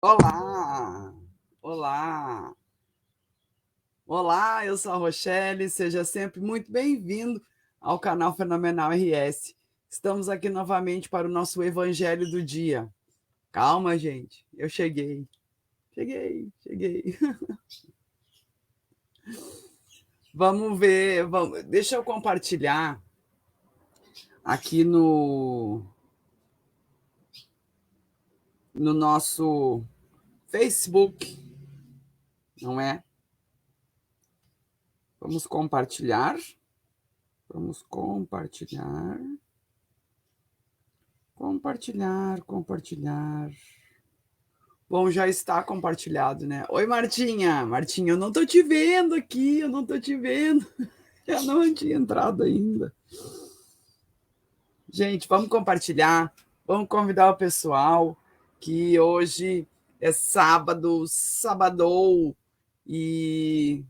Olá! Olá! Olá, eu sou a Rochelle, seja sempre muito bem-vindo ao canal Fenomenal RS. Estamos aqui novamente para o nosso Evangelho do Dia. Calma, gente, eu cheguei. Cheguei. Vamos ver, deixa eu compartilhar aqui no nosso Facebook, não é? Vamos compartilhar. Vamos compartilhar. Compartilhar. Bom, já está compartilhado, né? Oi, Martinha. Martinha, eu não tô te vendo aqui, eu não tô te vendo. Eu não tinha entrado ainda. Gente, vamos compartilhar, vamos convidar o pessoal que hoje é sábado, sabadou, e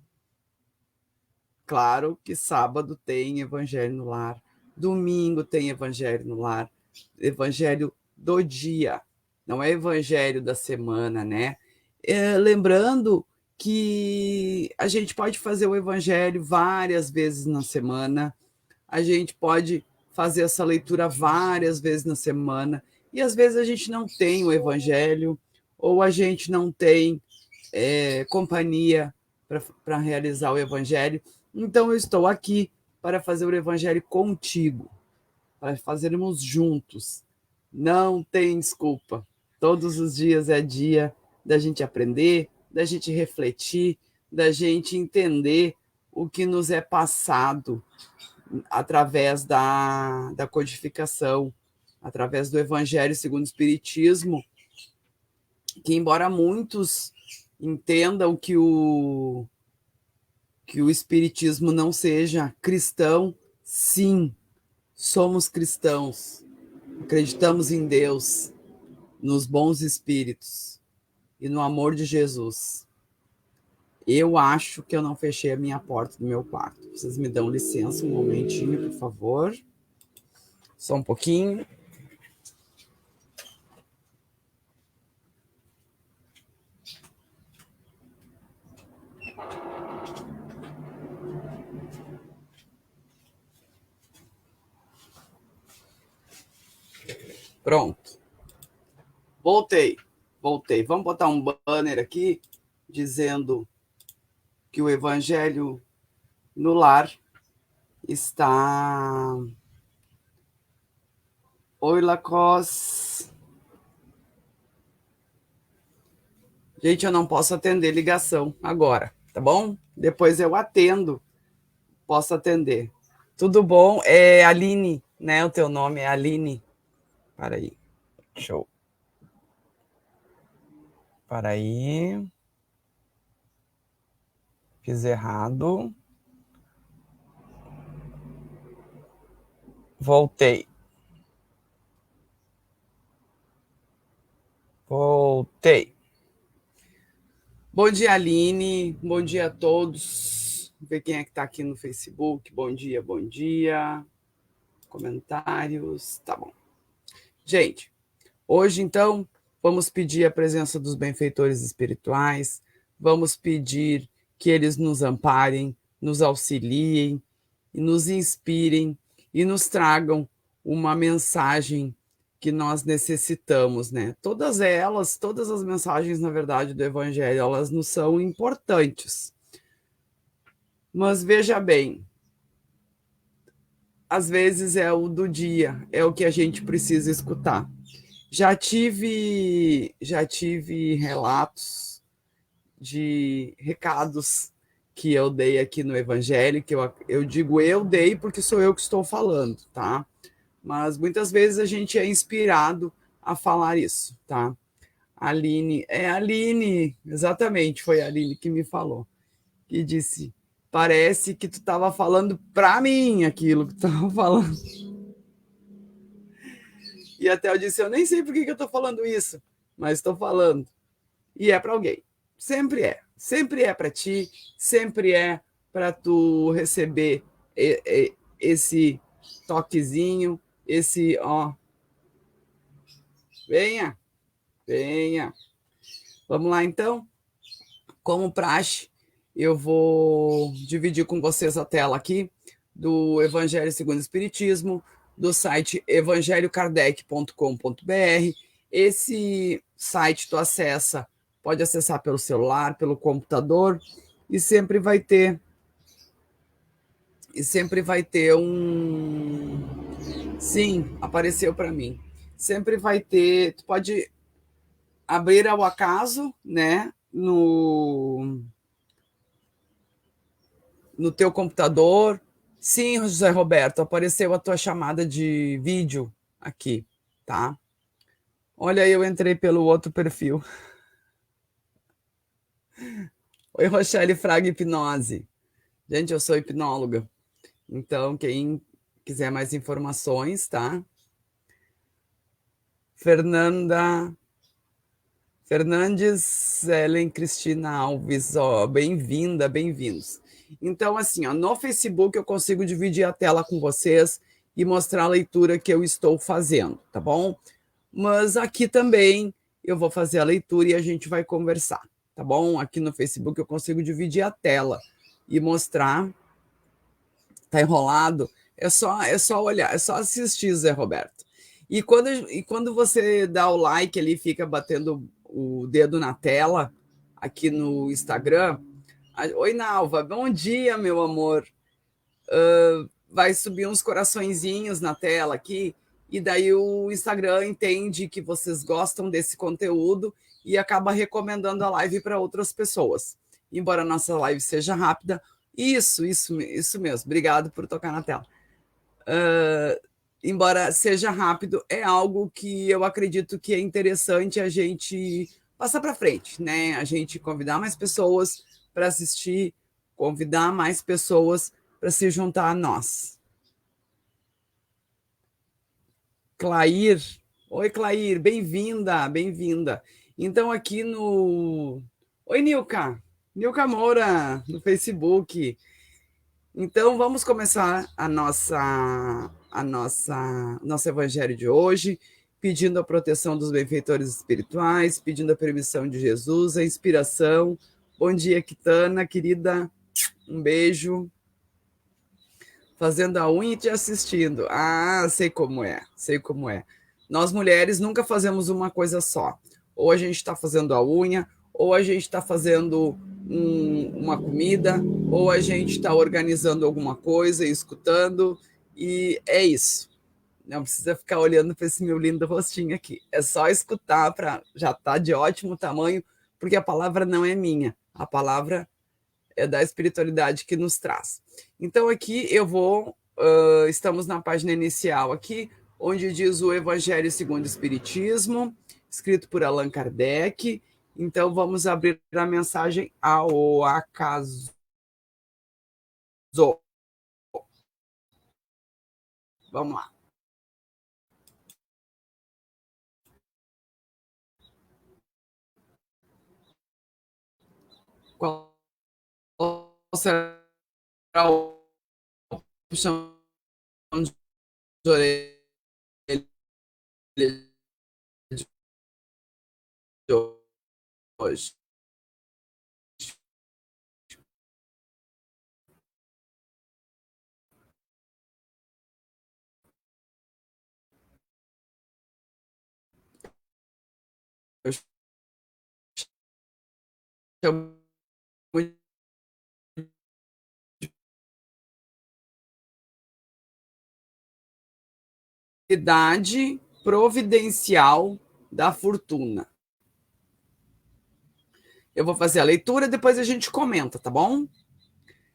claro que sábado tem Evangelho no Lar, domingo tem Evangelho no Lar, Evangelho do dia, não é Evangelho da semana, né? Lembrando que a gente pode fazer o Evangelho várias vezes na semana, a gente pode fazer essa leitura várias vezes na semana, e às vezes a gente não tem o Evangelho, ou a gente não tem companhia para realizar o Evangelho. Então, eu estou aqui para fazer o Evangelho contigo, para fazermos juntos. Não tem desculpa. Todos os dias é dia da gente aprender, da gente refletir, da gente entender o que nos é passado através da codificação, através do Evangelho segundo o Espiritismo, que, embora muitos entendam que o Espiritismo não seja cristão, sim, somos cristãos, acreditamos em Deus, nos bons espíritos e no amor de Jesus. Eu acho que eu não fechei a minha porta do meu quarto. Vocês me dão licença um momentinho, por favor. Só um pouquinho. Pronto. Voltei. Vamos botar um banner aqui dizendo que o Evangelho no Lar está... Oi, Lacrosse. Gente, eu não posso atender ligação agora, tá bom? Depois eu atendo, posso atender. Tudo bom? É Aline, né? O teu nome é Aline. Para aí. Show. Para aí. Fiz errado. Voltei. Bom dia, Aline. Bom dia a todos. Vamos ver quem é que está aqui no Facebook. Bom dia. Comentários. Tá bom. Gente, hoje, então, vamos pedir a presença dos benfeitores espirituais, vamos pedir que eles nos amparem, nos auxiliem, nos inspirem e nos tragam uma mensagem que nós necessitamos, né? Todas as mensagens, na verdade, do Evangelho, elas nos são importantes. Mas veja bem, às vezes é o do dia, é o que a gente precisa escutar. Já tive relatos de recados que eu dei aqui no Evangelho, que eu digo eu dei porque sou eu que estou falando, tá? Mas muitas vezes a gente é inspirado a falar isso, tá? Aline, exatamente, foi a Aline que me falou, que disse, parece que tu estava falando para mim aquilo que tu estava falando. E até eu disse, eu nem sei por que eu estou falando isso, mas estou falando. E é para alguém. Sempre é para ti, sempre é para tu receber esse toquezinho, esse, ó, venha. Vamos lá, então? Como praxe, eu vou dividir com vocês a tela aqui do Evangelho segundo o Espiritismo, do site evangeliokardec.com.br. Esse site tu acessa, pode acessar pelo celular, pelo computador, e sempre vai ter um... Sim, apareceu para mim. Sempre vai ter, tu pode abrir ao acaso, né, no teu computador. Sim, José Roberto, apareceu a tua chamada de vídeo aqui, tá? Olha, eu entrei pelo outro perfil. Oi, Rochelle Fraga Hipnose. Gente, eu sou hipnóloga. Então, quem quiser mais informações, tá? Fernandes, Ellen Cristina Alves, ó, bem-vinda, bem-vindos. Então, assim, ó, no Facebook eu consigo dividir a tela com vocês e mostrar a leitura que eu estou fazendo, tá bom? Mas aqui também eu vou fazer a leitura e a gente vai conversar, tá bom? Aqui no Facebook eu consigo dividir a tela e mostrar. Tá enrolado? É só olhar, é só assistir, Zé Roberto. E quando você dá o like ali, fica batendo o dedo na tela aqui no Instagram. Oi, Nalva, bom dia, meu amor. Vai subir uns coraçõezinhos na tela aqui, e daí o Instagram entende que vocês gostam desse conteúdo e acaba recomendando a live para outras pessoas. Embora a nossa live seja rápida, isso mesmo. Obrigado por tocar na tela. Embora seja rápido, é algo que eu acredito que é interessante a gente passar para frente, né? A gente convidar mais pessoas para assistir, convidar mais pessoas para se juntar a nós. Clair, oi Clair, bem-vinda, bem-vinda. Então aqui no... Oi Nilka Moura, no Facebook. Então, vamos começar nosso evangelho de hoje, pedindo a proteção dos benfeitores espirituais, pedindo a permissão de Jesus, a inspiração. Bom dia, Kitana, querida, um beijo. Fazendo a unha e te assistindo. Ah, sei como é, sei como é. Nós mulheres nunca fazemos uma coisa só. Ou a gente está fazendo a unha, ou a gente está fazendo uma comida, ou a gente está organizando alguma coisa e escutando, e é isso. Não precisa ficar olhando para esse meu lindo rostinho aqui. É só escutar, já está de ótimo tamanho, porque a palavra não é minha, a palavra é da espiritualidade que nos traz. Então, aqui estamos na página inicial aqui, onde diz o Evangelho segundo o Espiritismo, escrito por Allan Kardec. Então, vamos abrir a mensagem ao acaso. Vamos lá. Qual será o puxão de orelha de hoje? Eu chamo idade providencial da fortuna. Eu vou fazer a leitura, depois a gente comenta, tá bom?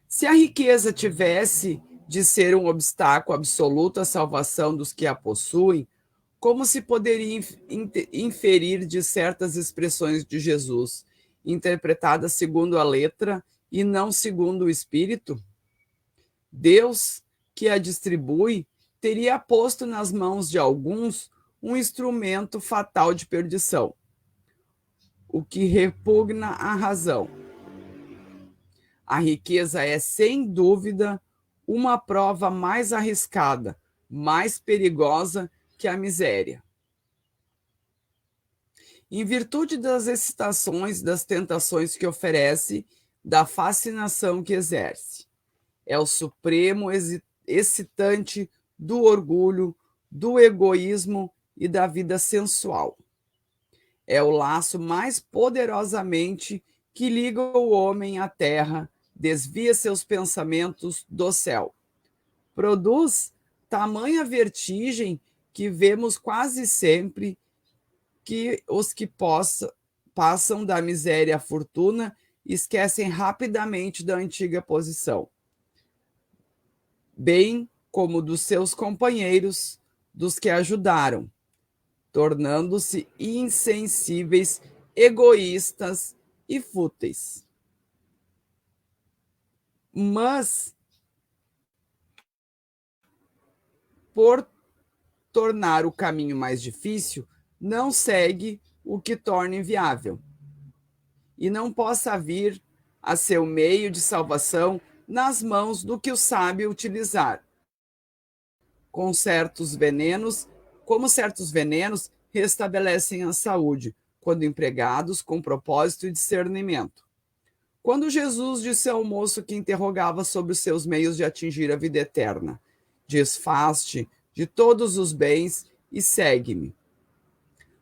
Se a riqueza tivesse de ser um obstáculo absoluto à salvação dos que a possuem, como se poderia inferir de certas expressões de Jesus, interpretadas segundo a letra e não segundo o espírito? Deus, que a distribui, teria posto nas mãos de alguns um instrumento fatal de perdição, o que repugna à razão. A riqueza é, sem dúvida, uma prova mais arriscada, mais perigosa que a miséria. em virtude das excitações, das tentações que oferece, da fascinação que exerce. É o supremo excitante do orgulho, do egoísmo e da vida sensual. É o laço mais poderosamente que liga o homem à terra, desvia seus pensamentos do céu. Produz tamanha vertigem que vemos quase sempre que os que passam da miséria à fortuna esquecem rapidamente da antiga posição, bem como dos seus companheiros, dos que ajudaram, tornando-se insensíveis, egoístas e fúteis. Mas, por tornar o caminho mais difícil, não segue o que torna inviável, e não possa vir a seu meio de salvação nas mãos do que o sabe utilizar. Como certos venenos restabelecem a saúde, quando empregados com propósito e discernimento. Quando Jesus disse ao moço que interrogava sobre os seus meios de atingir a vida eterna: desfaz-te de todos os bens e segue-me.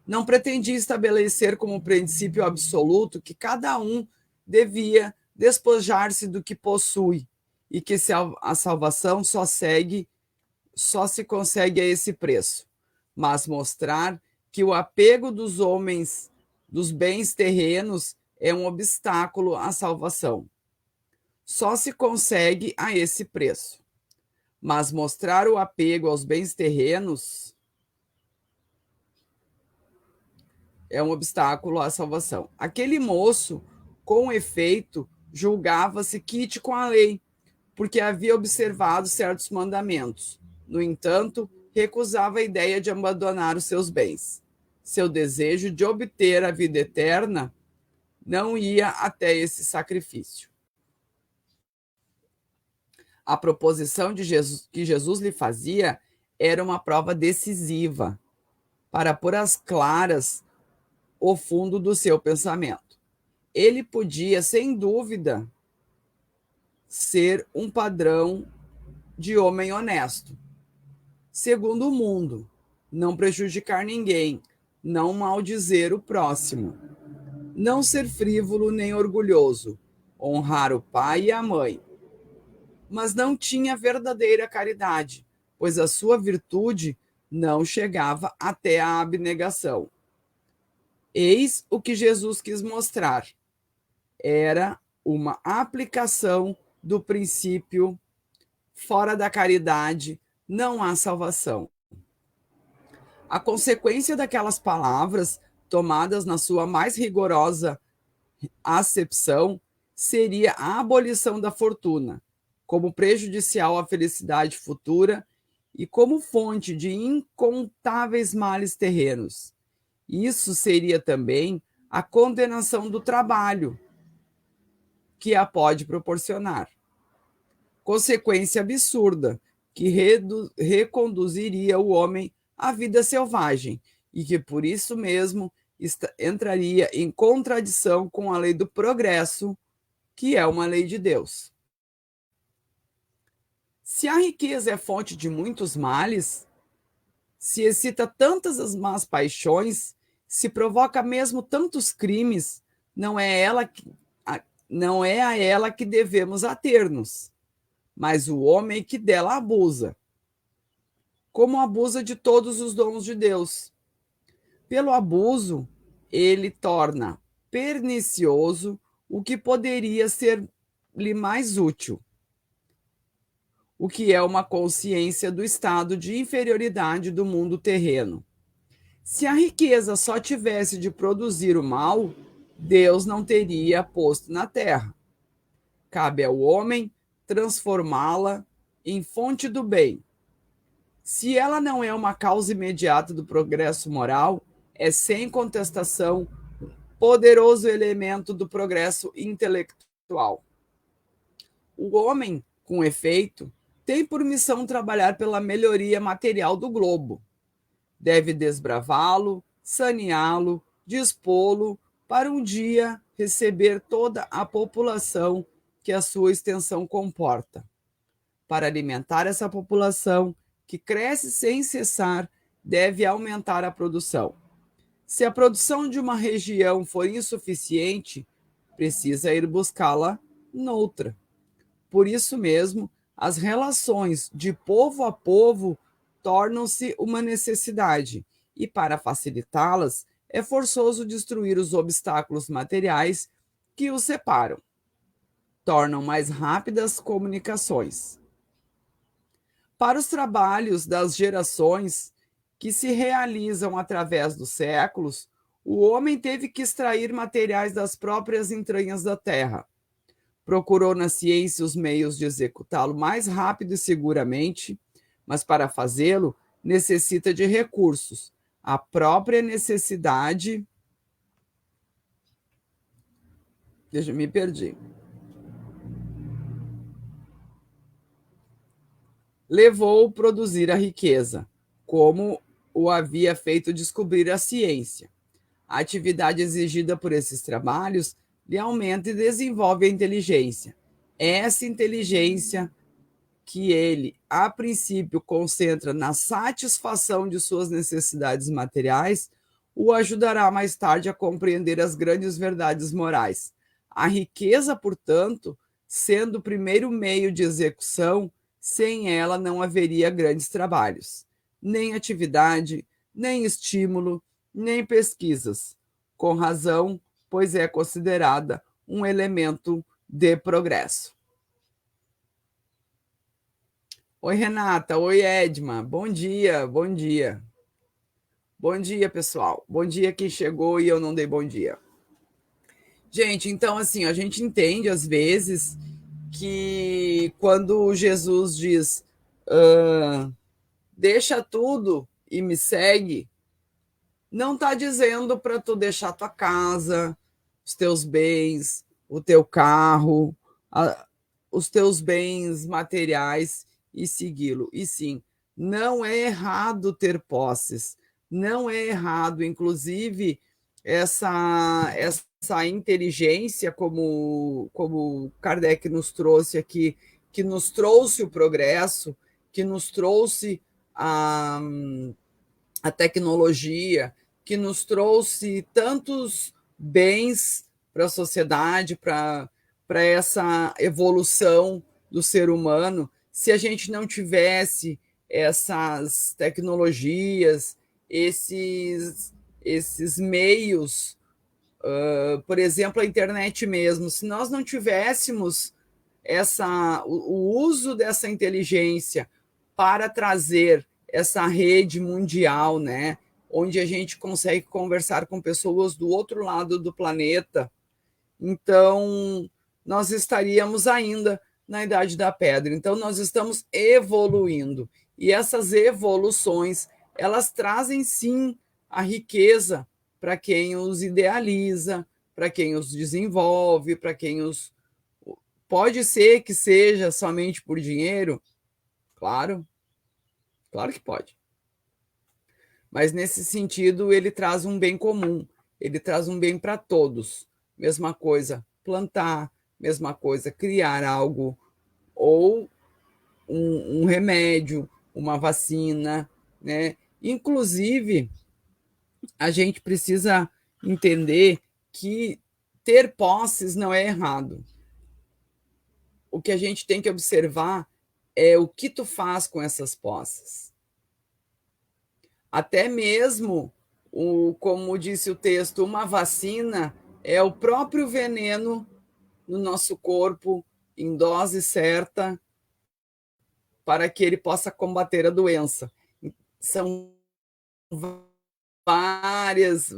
Não pretendia estabelecer como princípio absoluto que cada um devia despojar-se do que possui e que a salvação só se consegue a esse preço, mas mostrar que o apego dos homens dos bens terrenos é um obstáculo à salvação. Só se consegue a esse preço. Mas mostrar o apego aos bens terrenos é um obstáculo à salvação. Aquele moço, com efeito, julgava-se quite com a lei, porque havia observado certos mandamentos. No entanto, recusava a ideia de abandonar os seus bens. Seu desejo de obter a vida eterna não ia até esse sacrifício. A proposição que Jesus lhe fazia era uma prova decisiva para pôr às claras o fundo do seu pensamento. Ele podia, sem dúvida, ser um padrão de homem honesto, segundo o mundo, não prejudicar ninguém, não maldizer o próximo, não ser frívolo nem orgulhoso, honrar o pai e a mãe. Mas não tinha verdadeira caridade, pois a sua virtude não chegava até a abnegação. Eis o que Jesus quis mostrar. Era uma aplicação do princípio: fora da caridade não há salvação. A consequência daquelas palavras, tomadas na sua mais rigorosa acepção, seria a abolição da fortuna, como prejudicial à felicidade futura e como fonte de incontáveis males terrenos. Isso seria também a condenação do trabalho, que a pode proporcionar. Consequência absurda, que reconduziria o homem à vida selvagem e que, por isso mesmo, entraria em contradição com a lei do progresso, que é uma lei de Deus. Se a riqueza é fonte de muitos males, se excita tantas as más paixões, se provoca mesmo tantos crimes, não é a ela que devemos ater-nos, mas o homem que dela abusa, como abusa de todos os dons de Deus. Pelo abuso, ele torna pernicioso o que poderia ser-lhe mais útil, o que é uma consciência do estado de inferioridade do mundo terreno. Se a riqueza só tivesse de produzir o mal, Deus não teria posto na terra. Cabe ao homem transformá-la em fonte do bem. Se ela não é uma causa imediata do progresso moral, é sem contestação um poderoso elemento do progresso intelectual. O homem, com efeito, tem por missão trabalhar pela melhoria material do globo. Deve desbravá-lo, saneá-lo, dispô-lo para um dia receber toda a população que a sua extensão comporta. Para alimentar essa população, que cresce sem cessar, deve aumentar a produção. Se a produção de uma região for insuficiente, precisa ir buscá-la noutra. Por isso mesmo, as relações de povo a povo tornam-se uma necessidade, e para facilitá-las, é forçoso destruir os obstáculos materiais que os separam. Tornam mais rápidas comunicações. Para os trabalhos das gerações que se realizam através dos séculos, o homem teve que extrair materiais das próprias entranhas da terra. Procurou na ciência os meios de executá-lo mais rápido e seguramente, mas para fazê-lo necessita de recursos. A própria necessidade. Me perdi. Levou a produzir a riqueza, como o havia feito descobrir a ciência. A atividade exigida por esses trabalhos lhe aumenta e desenvolve a inteligência. Essa inteligência que ele, a princípio, concentra na satisfação de suas necessidades materiais, o ajudará mais tarde a compreender as grandes verdades morais. A riqueza, portanto, sendo o primeiro meio de execução, sem ela não haveria grandes trabalhos, nem atividade, nem estímulo, nem pesquisas. Com razão, pois é considerada um elemento de progresso. Oi, Renata. Oi, Edma. Bom dia, bom dia. Bom dia, pessoal. Bom dia quem chegou e eu não dei bom dia. Gente, então, assim, a gente entende, às vezes, que quando Jesus diz deixa tudo e me segue, não está dizendo para tu deixar tua casa, os teus bens, o teu carro, os teus bens materiais e segui-lo. E sim, não é errado ter posses, não é errado, inclusive, essa inteligência, como Kardec nos trouxe aqui, que nos trouxe o progresso, que nos trouxe a tecnologia, que nos trouxe tantos bens para a sociedade, para essa evolução do ser humano. Se a gente não tivesse essas tecnologias, esses meios, por exemplo, a internet mesmo, se nós não tivéssemos o uso dessa inteligência para trazer essa rede mundial, né, onde a gente consegue conversar com pessoas do outro lado do planeta, então nós estaríamos ainda na Idade da Pedra. Então nós estamos evoluindo, e essas evoluções, elas trazem sim a riqueza para quem os idealiza, para quem os desenvolve, para quem os... Pode ser que seja somente por dinheiro? Claro, claro que pode. Mas nesse sentido, ele traz um bem comum, ele traz um bem para todos. Mesma coisa, plantar, mesma coisa, criar algo, ou um remédio, uma vacina, né? Inclusive, a gente precisa entender que ter posses não é errado. O que a gente tem que observar é o que tu faz com essas posses. Até mesmo, como disse o texto, uma vacina é o próprio veneno no nosso corpo, em dose certa, para que ele possa combater a doença. São várias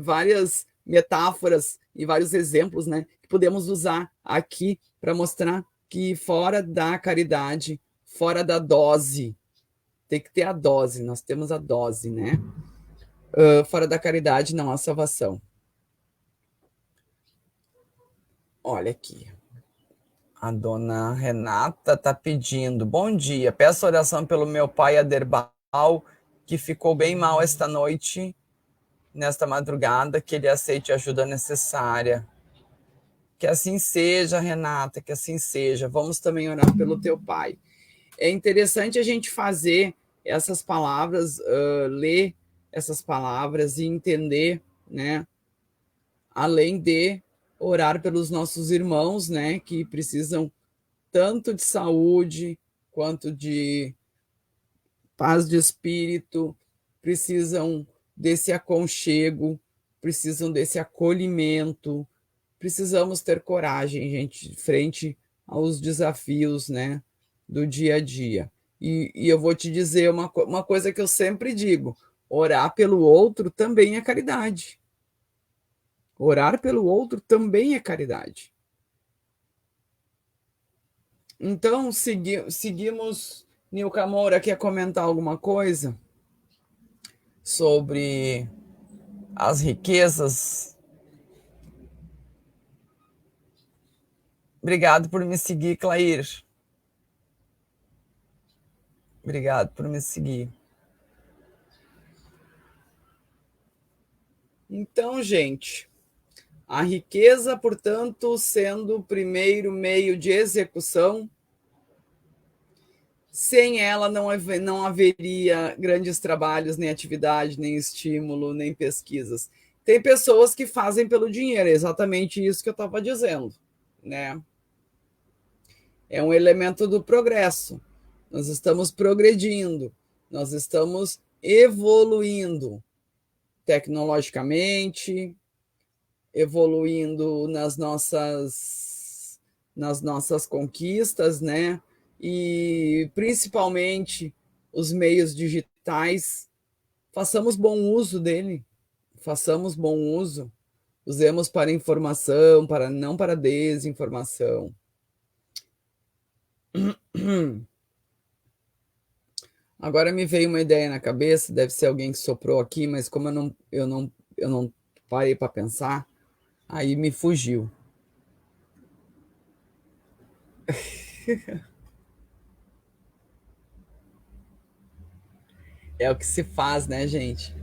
metáforas e vários exemplos, né, que podemos usar aqui para mostrar que fora da caridade, fora da dose, tem que ter a dose, nós temos a dose, né? Fora da caridade não há salvação. Olha aqui. A dona Renata está pedindo. Bom dia, peço oração pelo meu pai Aderbal, que ficou bem mal esta noite nesta madrugada, que ele aceite a ajuda necessária. Que assim seja, Renata, que assim seja. Vamos também orar pelo teu pai. É interessante a gente fazer essas palavras, ler essas palavras e entender, né? Além de orar pelos nossos irmãos, né? Que precisam tanto de saúde quanto de paz de espírito, precisam desse aconchego, precisam desse acolhimento. Precisamos ter coragem, gente, frente aos desafios, né, do dia a dia. E eu vou te dizer uma coisa que eu sempre digo: orar pelo outro também é caridade. Orar pelo outro também é caridade. Então, seguimos. Nilka Moura, quer comentar alguma coisa sobre as riquezas? Obrigado por me seguir, Clair. Obrigado por me seguir. Então, gente, a riqueza, portanto, sendo o primeiro meio de execução, sem ela não haveria grandes trabalhos, nem atividade, nem estímulo, nem pesquisas. Tem pessoas que fazem pelo dinheiro, é exatamente isso que eu estava dizendo, né? É um elemento do progresso. Nós estamos progredindo, nós estamos evoluindo tecnologicamente, evoluindo nas nossas conquistas, né? E principalmente os meios digitais, façamos bom uso dele, façamos bom uso, usemos para informação, não para desinformação. Agora me veio uma ideia na cabeça, deve ser alguém que soprou aqui, mas como eu não parei para pensar, aí me fugiu. É o que se faz, né, gente?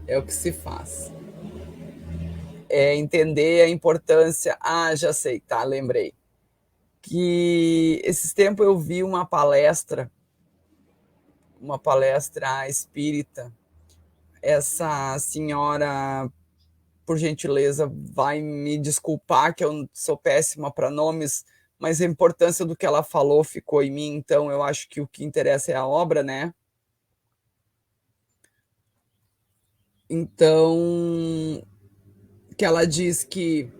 É o que se faz. É entender a importância. Ah, já sei, tá, lembrei. Que esses tempos eu vi uma palestra espírita. Essa senhora, por gentileza, vai me desculpar que eu sou péssima para nomes, mas a importância do que ela falou ficou em mim, então eu acho que o que interessa é a obra, né? Então, que ela diz que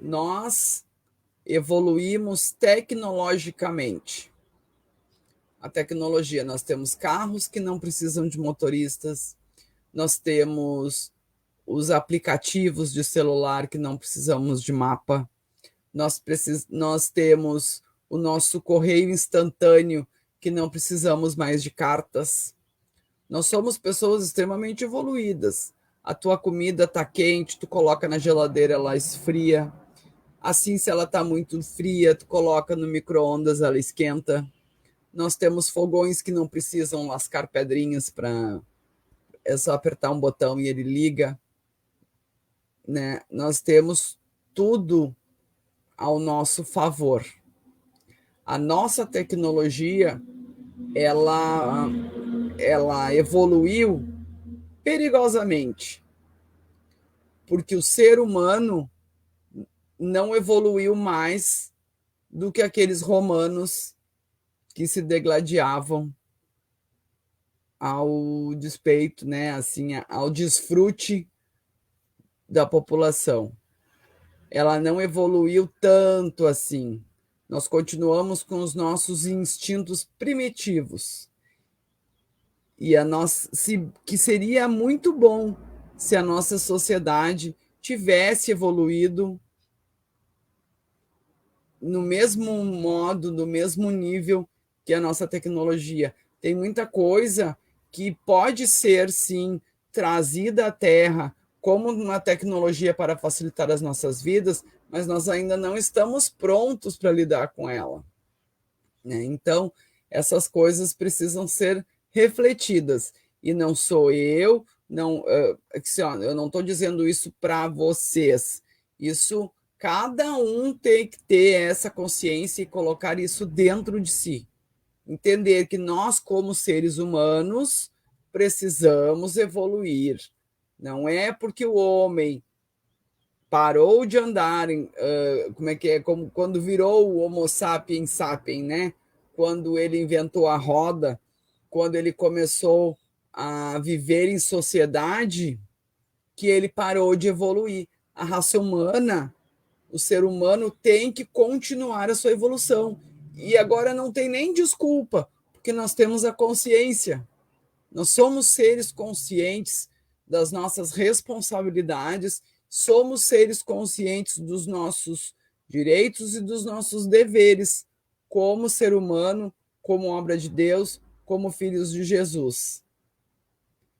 nós evoluímos tecnologicamente. A tecnologia, nós temos carros que não precisam de motoristas, nós temos os aplicativos de celular que não precisamos de mapa, nós temos o nosso correio instantâneo que não precisamos mais de cartas. Nós somos pessoas extremamente evoluídas. A tua comida está quente, tu coloca na geladeira, ela esfria. Assim, se ela está muito fria, tu coloca no micro-ondas, ela esquenta. Nós temos fogões que não precisam lascar pedrinhas para é só apertar um botão e ele liga, né? Nós temos tudo ao nosso favor. A nossa tecnologia, ela evoluiu perigosamente, porque o ser humano não evoluiu mais do que aqueles romanos que se degladiavam ao despeito, né, assim, ao desfrute da população. Ela não evoluiu tanto assim. Nós continuamos com os nossos instintos primitivos. E que seria muito bom se a nossa sociedade tivesse evoluído no mesmo modo, no mesmo nível que a nossa tecnologia. Tem muita coisa que pode ser, sim, trazida à Terra como uma tecnologia para facilitar as nossas vidas, mas nós ainda não estamos prontos para lidar com ela, né? Então, essas coisas precisam ser refletidas. E não sou eu, Não, assim, ó, eu não estou dizendo isso para vocês. Isso, cada um tem que ter essa consciência e colocar isso dentro de si. Entender que nós, como seres humanos, precisamos evoluir. Não é porque o homem parou de andar, como é que é? Como quando virou o Homo sapiens sapiens, né? Quando ele inventou a roda, quando ele começou a viver em sociedade, que ele parou de evoluir. A raça humana, o ser humano tem que continuar a sua evolução. E agora não tem nem desculpa, porque nós temos a consciência. Nós somos seres conscientes das nossas responsabilidades, somos seres conscientes dos nossos direitos e dos nossos deveres como ser humano, como obra de Deus, como filhos de Jesus.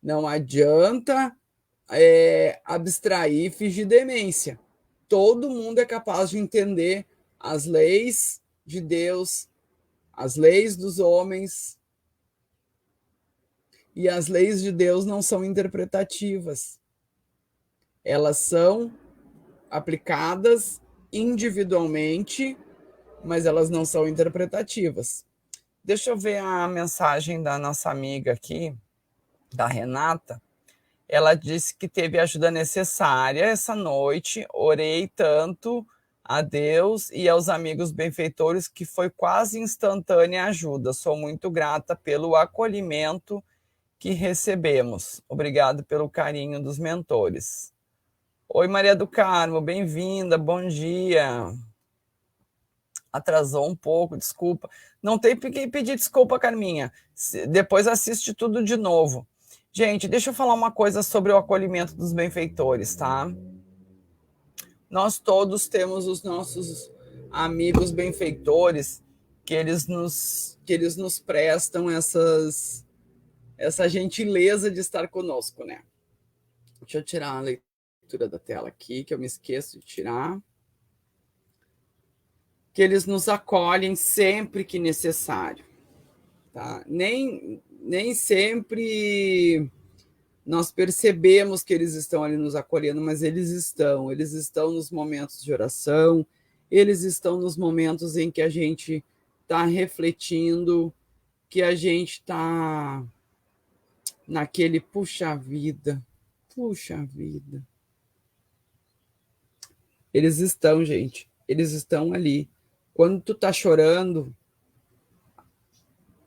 Não adianta abstrair e fingir demência. Todo mundo é capaz de entender as leis de Deus, as leis dos homens, e as leis de Deus não são interpretativas. Elas são aplicadas individualmente, mas elas não são interpretativas. Deixa eu ver a mensagem da nossa amiga aqui, da Renata. Ela disse que teve ajuda necessária essa noite, orei tanto a Deus e aos amigos benfeitores que foi quase instantânea a ajuda. Sou muito grata pelo acolhimento que recebemos. Obrigado pelo carinho dos mentores. Oi, Maria do Carmo, bem-vinda, bom dia. Atrasou um pouco, desculpa. Não tem que pedir desculpa, Carminha. Depois assiste tudo de novo. Gente, deixa eu falar uma coisa sobre o acolhimento dos benfeitores, tá? Nós todos temos os nossos amigos benfeitores que eles nos prestam essa gentileza de estar conosco, né? Deixa eu tirar a leitura da tela aqui, que eu me esqueço de tirar. Que eles nos acolhem sempre que necessário. Tá? Nem sempre nós percebemos que eles estão ali nos acolhendo, mas eles estão nos momentos de oração, eles estão nos momentos em que a gente está refletindo, que a gente está naquele puxa vida. Eles estão, gente, eles estão ali. Quando tu tá chorando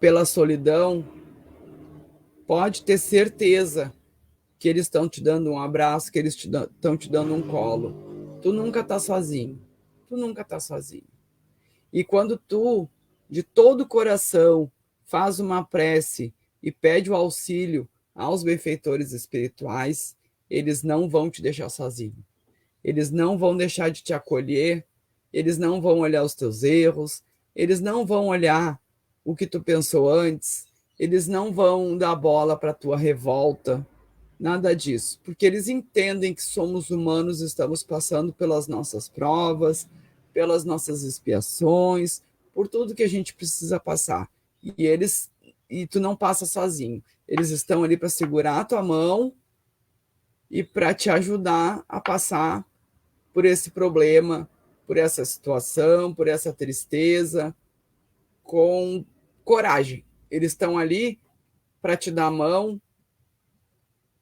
pela solidão, pode ter certeza que eles estão te dando um abraço, que eles estão te dando um colo. Tu nunca tá sozinho. E quando tu, de todo o coração, faz uma prece e pede o auxílio aos benfeitores espirituais, eles não vão te deixar sozinho. Eles não vão deixar de te acolher, eles não vão olhar os teus erros, eles não vão olhar o que tu pensou antes, eles não vão dar bola para a tua revolta, nada disso, porque eles entendem que somos humanos, estamos passando pelas nossas provas, pelas nossas expiações, por tudo que a gente precisa passar. E tu não passa sozinho. Eles estão ali para segurar a tua mão e para te ajudar a passar por esse problema, por essa situação, por essa tristeza, com coragem. Eles estão ali para te dar a mão,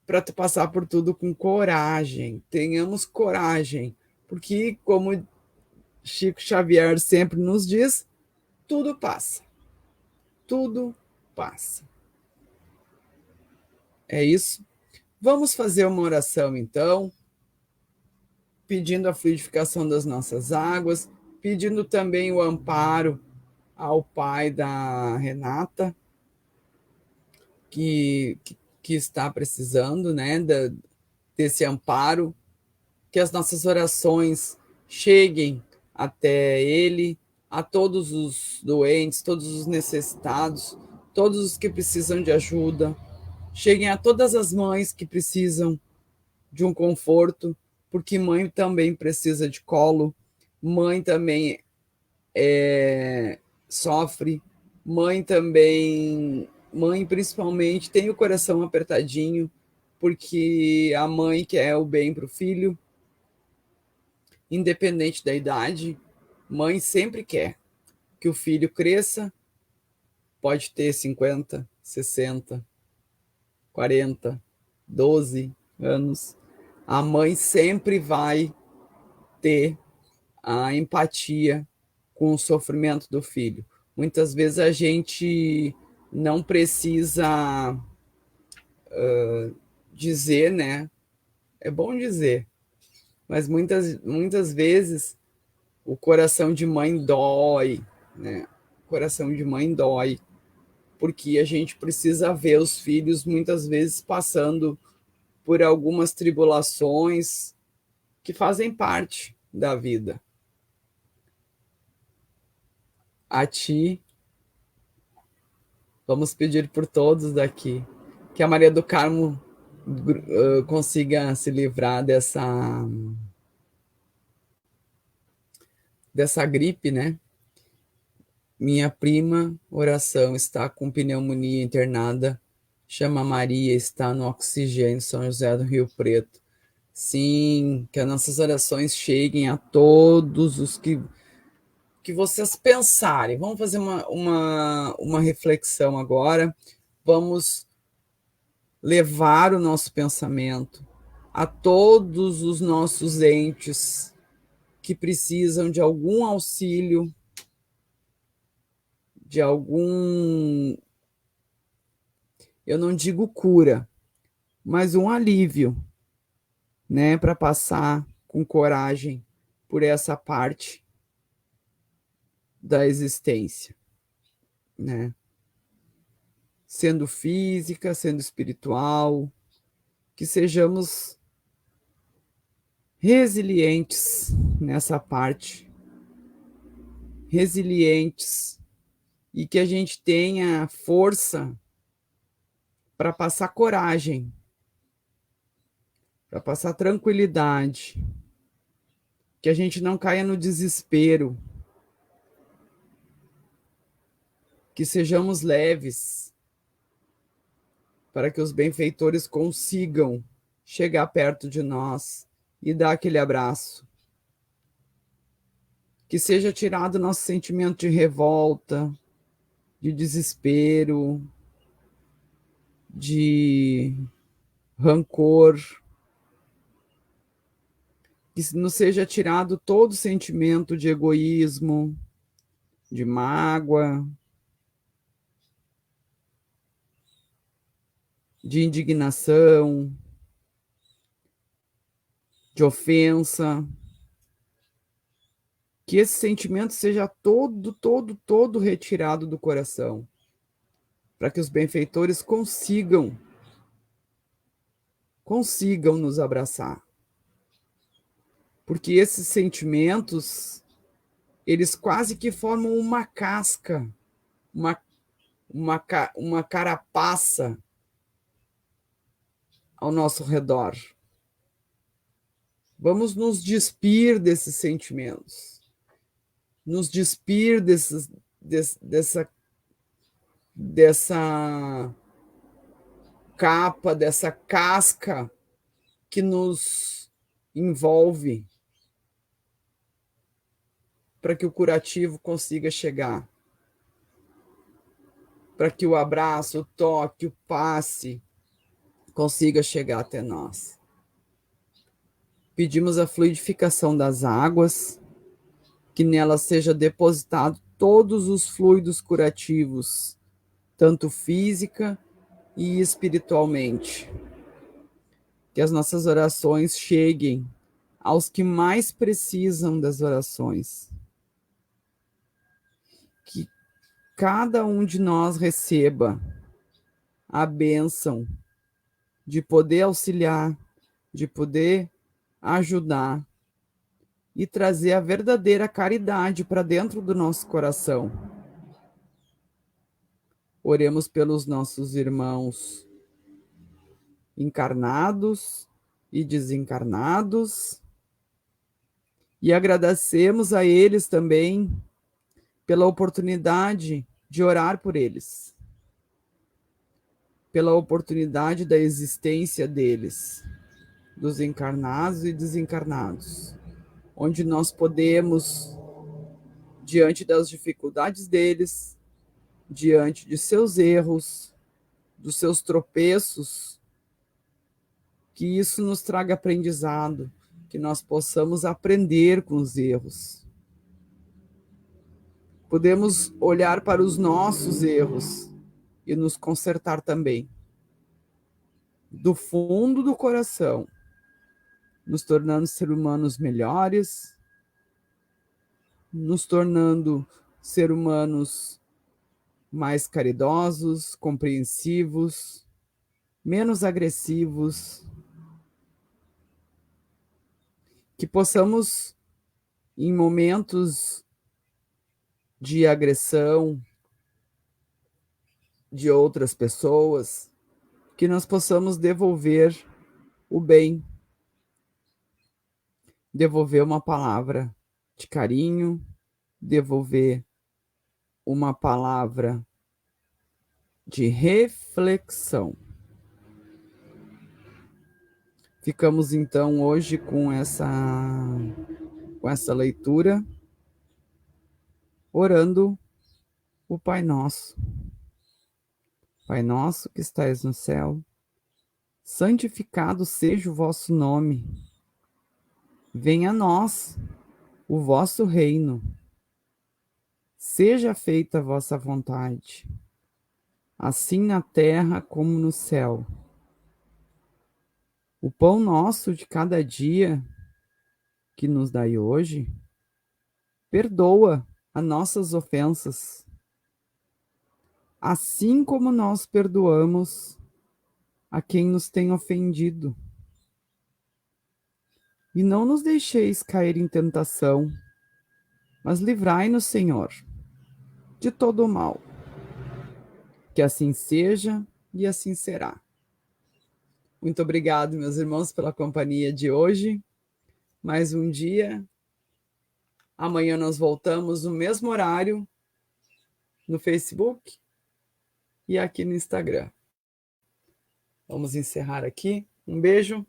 para tu passar por tudo com coragem. Tenhamos coragem, porque, como Chico Xavier sempre nos diz, tudo passa. Tudo passa. É isso. Vamos fazer uma oração, então, pedindo a fluidificação das nossas águas, pedindo também o amparo ao pai da Renata, que está precisando, né, desse amparo, que as nossas orações cheguem até ele, a todos os doentes, todos os necessitados, todos os que precisam de ajuda, cheguem a todas as mães que precisam de um conforto, porque mãe também precisa de colo, mãe também sofre, mãe principalmente tem o coração apertadinho, porque a mãe quer o bem para o filho, independente da idade. Mãe sempre quer que o filho cresça, pode ter 50, 60, 40, 12 anos. A mãe sempre vai ter a empatia com o sofrimento do filho. Muitas vezes a gente não precisa dizer, né? É bom dizer, mas muitas vezes o coração de mãe dói, né? O coração de mãe dói, porque a gente precisa ver os filhos muitas vezes passando por algumas tribulações que fazem parte da vida. A ti, vamos pedir por todos daqui, que a Maria do Carmo consiga se livrar dessa gripe, né? Minha prima, oração, está com pneumonia internada. Chama Maria, está no oxigênio, São José do Rio Preto. Sim, que as nossas orações cheguem a todos os que vocês pensarem. Vamos fazer uma reflexão agora. Vamos levar o nosso pensamento a todos os nossos entes que precisam de algum auxílio, de algum, eu não digo cura, mas um alívio, né, para passar com coragem por essa parte da existência, né? Sendo física, sendo espiritual, que sejamos resilientes nessa parte, resilientes, e que a gente tenha força para passar coragem, para passar tranquilidade, que a gente não caia no desespero, que sejamos leves, para que os benfeitores consigam chegar perto de nós e dar aquele abraço. Que seja tirado nosso sentimento de revolta, de desespero, de rancor, que nos seja tirado todo sentimento de egoísmo, de mágoa, de indignação, de ofensa, que esse sentimento seja todo retirado do coração, para que os benfeitores consigam nos abraçar. Porque esses sentimentos, eles quase que formam uma casca, uma carapaça ao nosso redor. Vamos nos despir desses sentimentos, nos despir dessa capa, dessa casca que nos envolve, para que o curativo consiga chegar, para que o abraço, o toque, o passe consiga chegar até nós. Pedimos a fluidificação das águas, que nelas seja depositado todos os fluidos curativos, tanto física e espiritualmente. Que as nossas orações cheguem aos que mais precisam das orações. Que cada um de nós receba a bênção de poder auxiliar, de poder ajudar e trazer a verdadeira caridade para dentro do nosso coração. Oremos pelos nossos irmãos encarnados e desencarnados e agradecemos a eles também pela oportunidade de orar por eles. pela oportunidade da existência deles, dos encarnados e desencarnados, onde nós podemos, diante das dificuldades deles, diante de seus erros, dos seus tropeços, que isso nos traga aprendizado, que nós possamos aprender com os erros. Podemos olhar para os nossos erros e nos consertar também. Do fundo do coração, nos tornando seres humanos melhores, nos tornando seres humanos mais caridosos, compreensivos, menos agressivos, que possamos, em momentos de agressão de outras pessoas, que nós possamos devolver o bem, devolver uma palavra de carinho, devolver uma palavra de reflexão. Ficamos então hoje com essa leitura, orando o Pai Nosso. Pai nosso que estais no céu, santificado seja o vosso nome. Venha a nós o vosso reino. Seja feita a vossa vontade, assim na terra como no céu. O pão nosso de cada dia, que nos dai hoje, perdoa as nossas ofensas, assim como nós perdoamos a quem nos tem ofendido. E não nos deixeis cair em tentação, mas livrai-nos, Senhor, de todo o mal. Que assim seja e assim será. Muito obrigado, meus irmãos, pela companhia de hoje. Mais um dia. Amanhã nós voltamos no mesmo horário, no Facebook e aqui no Instagram. Vamos encerrar aqui. Um beijo.